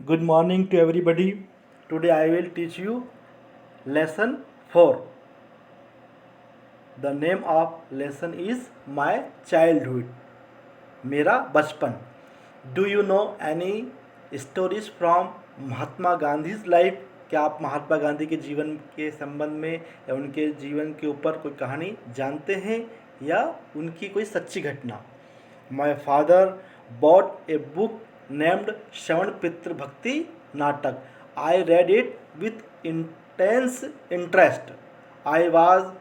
Good morning to everybody. Today I will teach you lesson 4. The name of lesson is My Childhood. मेरा बचपन. Do you know any stories from Mahatma Gandhi's life? क्या आप महात्मा गांधी के जीवन के संबंध में या उनके जीवन के ऊपर कोई कहानी जानते हैं या उनकी कोई सच्ची घटना? My father bought a book named श्रवण पितृ भक्ति नाटक. I read it with intense interest. I was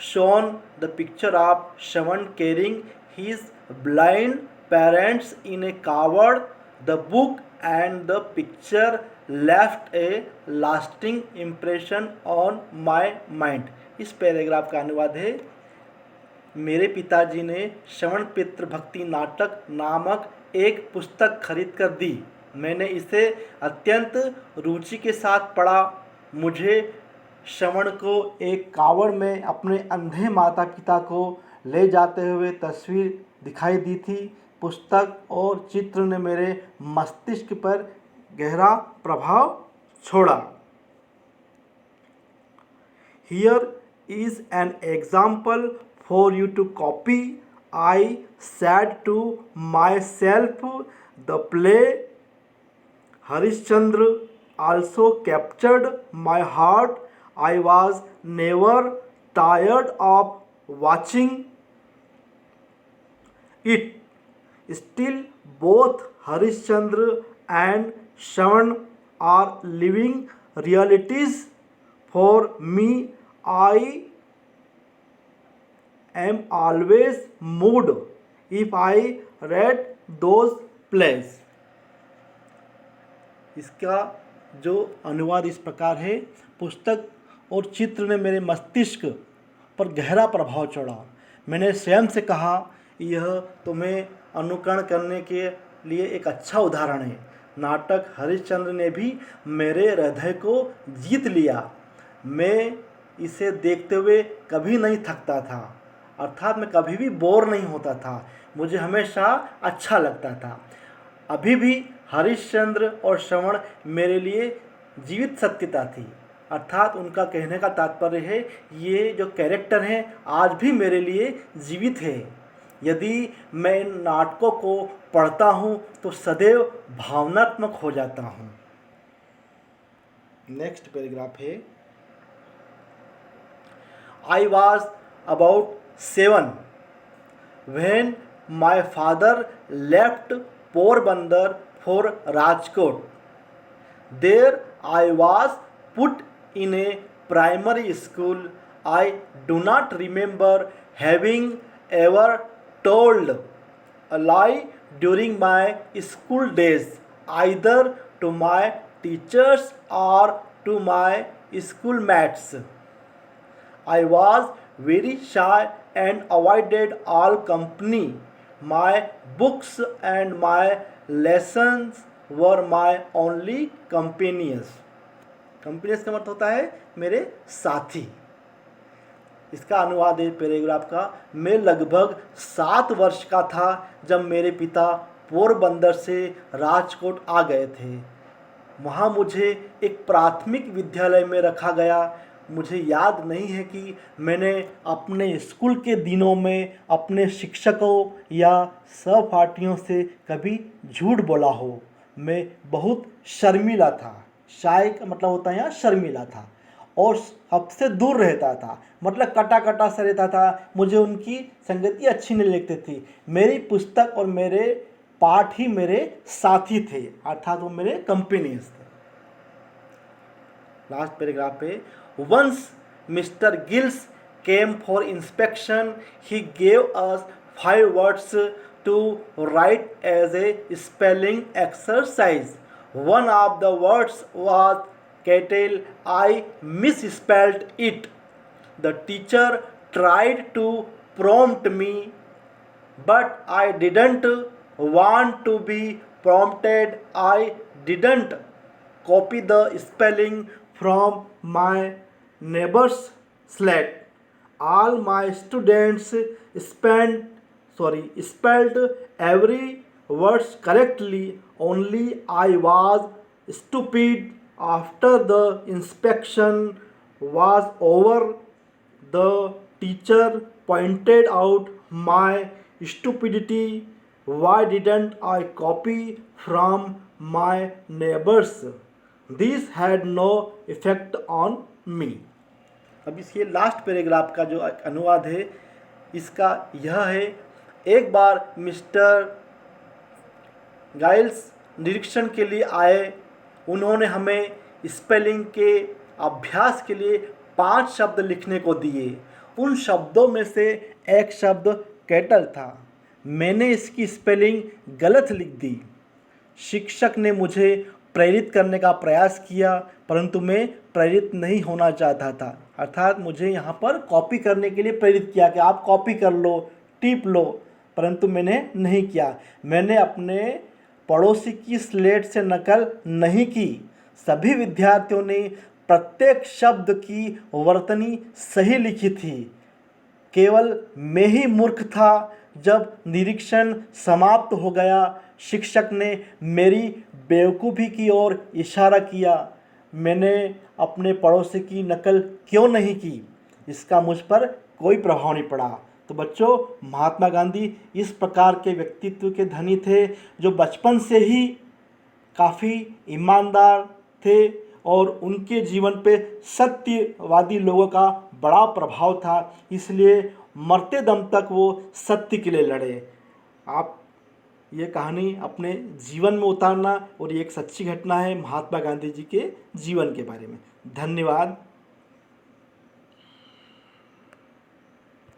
shown the picture of Shravan carrying his blind parents in a cupboard. The book and the picture left a lasting impression on my mind. इस paragraph का अनुवाद है, मेरे पिताजी ने श्रवण पितृ भक्ति नाटक नामक एक पुस्तक खरीद कर दी. मैंने इसे अत्यंत रुचि के साथ पढ़ा. मुझे श्रवण को एक कावड़ में अपने अंधे माता पिता को ले जाते हुए तस्वीर दिखाई दी थी. पुस्तक और चित्र ने मेरे मस्तिष्क पर गहरा प्रभाव छोड़ा. Here is an example for you to copy. I said to myself, the play Harishchandra also captured my heart. I was never tired of watching it. Still, both Harishchandra and Shravan are living realities for me. I am always moved if I read those plays. इसका जो अनुवाद इस प्रकार है, पुस्तक और चित्र ने मेरे मस्तिष्क पर गहरा प्रभाव छोड़ा. मैंने स्वयं से कहा, यह तुम्हें अनुकरण करने के लिए एक अच्छा उदाहरण है. नाटक हरिश्चंद्र ने भी मेरे हृदय को जीत लिया. मैं इसे देखते हुए कभी नहीं थकता था, अर्थात मैं कभी भी बोर नहीं होता था. मुझे हमेशा अच्छा लगता था. अभी भी हरिश्चंद्र और श्रवण मेरे लिए जीवित सत्यता थी. अर्थात उनका कहने का तात्पर्य है, ये जो कैरेक्टर हैं आज भी मेरे लिए जीवित है. यदि मैं इन नाटकों को पढ़ता हूँ तो सदैव भावनात्मक हो जाता हूँ. नेक्स्ट पैराग्राफ है, I was about 7 when my father left Porbandar for Rajkot. There I was put in a primary school. I do not remember having ever told a lie during my school days, either to my teachers or to my schoolmates. I was very shy and avoided all company. My books and my lessons were my only companions. Companions का मतलब होता है मेरे साथी. इसका अनुवाद है paragraph का, मैं लगभग 7 वर्ष का था जब मेरे पिता पोरबंदर से राजकोट आ गए थे. वहाँ मुझे एक प्राथमिक विद्यालय में रखा गया. मुझे याद नहीं है कि मैंने अपने स्कूल के दिनों में अपने शिक्षकों या सहपाठियों से कभी झूठ बोला हो. मैं बहुत शर्मीला था. शाय का मतलब होता है यहाँ शर्मीला था. और सबसे दूर रहता था, मतलब कटा कटा सा रहता था. मुझे उनकी संगति अच्छी नहीं लगती थी. मेरी पुस्तक और मेरे पाठ ही मेरे साथी थे, अर्थात वो मेरे कंपेनियंस थे. लास्ट पैराग्राफ पे, once Mr. Gills came for inspection. He gave us 5 words to write as a spelling exercise. One of the words was kettle. I misspelled it. The teacher tried to prompt me, but I didn't want to be prompted. I didn't copy the spelling from my neighbor's slate. All my students spelled every word correctly. Only I was stupid. After the inspection was over, the teacher pointed out my stupidity. Why didn't I copy from my neighbors? This had no effect on me. अब इसके last paragraph का जो अनुवाद है इसका यह है, एक बार मिस्टर गाइल्स निरीक्षण के लिए आए। उन्होंने हमें स्पेलिंग के अभ्यास के लिए 5 शब्द लिखने को दिए। उन शब्दों में से एक शब्द कैटल था। मैंने इसकी स्पेलिंग गलत लिख दी। शिक्षक ने मुझे प्रेरित करने का प्रयास किया, परंतु मैं प्रेरित नहीं होना चाहता था। अर्थात मुझे यहाँ पर कॉपी करने के लिए प्रेरित किया कि आप कॉपी कर लो, टिप लो, परंतु मैंने नहीं किया। मैंने अपने पड़ोसी की स्लेट से नकल नहीं की। सभी विद्यार्थियों ने प्रत्येक शब्द की वर्तनी सही लिखी थी। केवल मैं ही मूर्ख था। जब निरीक्षण समाप्त हो गया, शिक्षक ने मेरी बेवकूफ़ी की ओर इशारा किया। मैंने अपने पड़ोसी की नकल क्यों नहीं की, इसका मुझ पर कोई प्रभाव नहीं पड़ा। तो बच्चों, महात्मा गांधी इस प्रकार के व्यक्तित्व के धनी थे जो बचपन से ही काफ़ी ईमानदार थे और उनके जीवन पे सत्यवादी लोगों का बड़ा प्रभाव था। इसलिए मरते दम तक वो सत्य के लिए लड़े। आप ये कहानी अपने जीवन में उतारना, और ये एक सच्ची घटना है महात्मा गांधी जी के जीवन के बारे में। धन्यवाद।